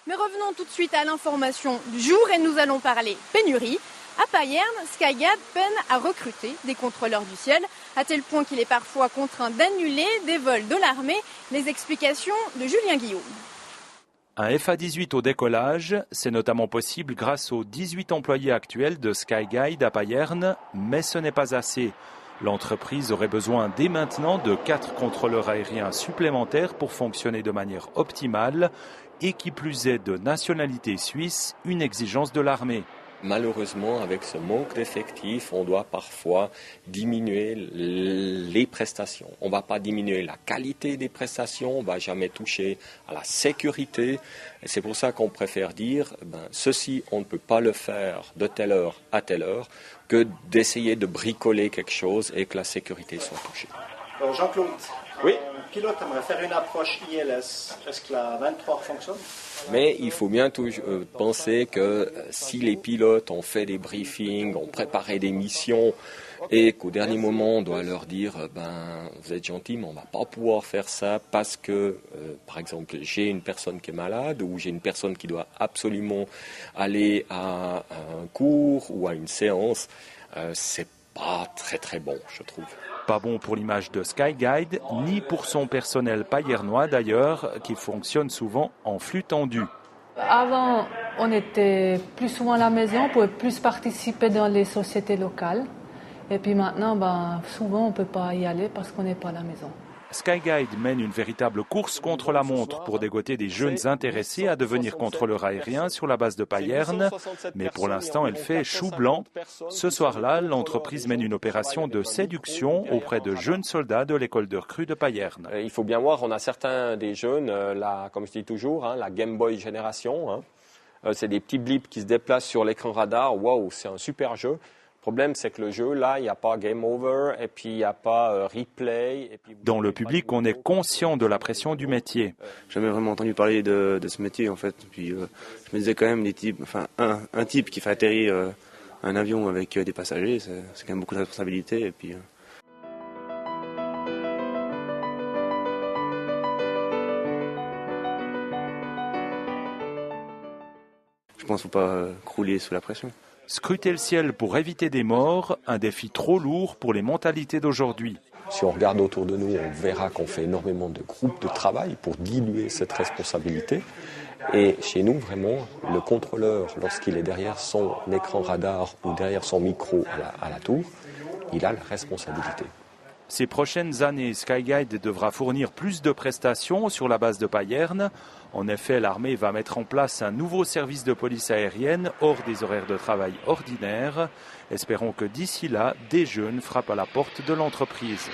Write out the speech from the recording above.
Mais revenons tout de suite à l'information du jour et nous allons parler pénurie. À Payerne, Skyguide peine à recruter des contrôleurs du ciel, à tel point qu'il est parfois contraint d'annuler des vols de l'armée. Les explications de Julien Guillaume. Un FA-18 au décollage, c'est notamment possible grâce aux 18 employés actuels de Skyguide à Payerne, mais ce n'est pas assez. L'entreprise aurait besoin dès maintenant de 4 contrôleurs aériens supplémentaires pour fonctionner de manière optimale et qui plus est de nationalité suisse, une exigence de l'armée. Malheureusement, avec ce manque d'effectifs, on doit parfois diminuer les prestations. On ne va pas diminuer la qualité des prestations, on ne va jamais toucher à la sécurité. Et c'est pour ça qu'on préfère dire, ceci, on ne peut pas le faire de telle heure à telle heure, que d'essayer de bricoler quelque chose et que la sécurité soit touchée. Jean-Claude, oui. Un pilote aimerait faire une approche ILS. Est-ce que la 23 fonctionne? Mais il faut bien penser que si les pilotes ont fait des briefings, ont préparé des missions et qu'au dernier moment on doit leur dire vous êtes gentil mais on ne va pas pouvoir faire ça parce que par exemple j'ai une personne qui est malade ou j'ai une personne qui doit absolument aller à un cours ou à une séance, c'est pas très bon je trouve. Pas bon pour l'image de Skyguide, ni pour son personnel payernois d'ailleurs, qui fonctionne souvent en flux tendu. Avant, on était plus souvent à la maison, on pouvait plus participer dans les sociétés locales. Et puis maintenant, souvent on ne peut pas y aller parce qu'on n'est pas à la maison. Skyguide mène une véritable course contre la montre pour dégoter des jeunes intéressés à devenir contrôleurs aériens sur la base de Payerne. Mais pour l'instant, elle fait chou blanc. Ce soir-là, l'entreprise mène une opération de séduction auprès de jeunes soldats de l'école de recrue de Payerne. Il faut bien voir, on a certains des jeunes, comme je dis toujours, la Game Boy génération. C'est des petits blips qui se déplacent sur l'écran radar. Waouh, c'est un super jeu. Le problème, c'est que le jeu, là, il n'y a pas game over et puis il n'y a pas replay. Et puis dans le public, on est conscient de la pression du métier. J'ai jamais vraiment entendu parler de ce métier, en fait. Puis, je me disais quand même, un type qui fait atterrir un avion avec des passagers, c'est quand même beaucoup de responsabilité. Et puis, je pense qu'il ne faut pas crouler sous la pression. Scruter le ciel pour éviter des morts, un défi trop lourd pour les mentalités d'aujourd'hui. Si on regarde autour de nous, on verra qu'on fait énormément de groupes de travail pour diluer cette responsabilité. Et chez nous, vraiment, le contrôleur, lorsqu'il est derrière son écran radar ou derrière son micro à la tour, il a la responsabilité. Ces prochaines années, Skyguide devra fournir plus de prestations sur la base de Payerne. En effet, l'armée va mettre en place un nouveau service de police aérienne hors des horaires de travail ordinaires. Espérons que d'ici là, des jeunes frappent à la porte de l'entreprise.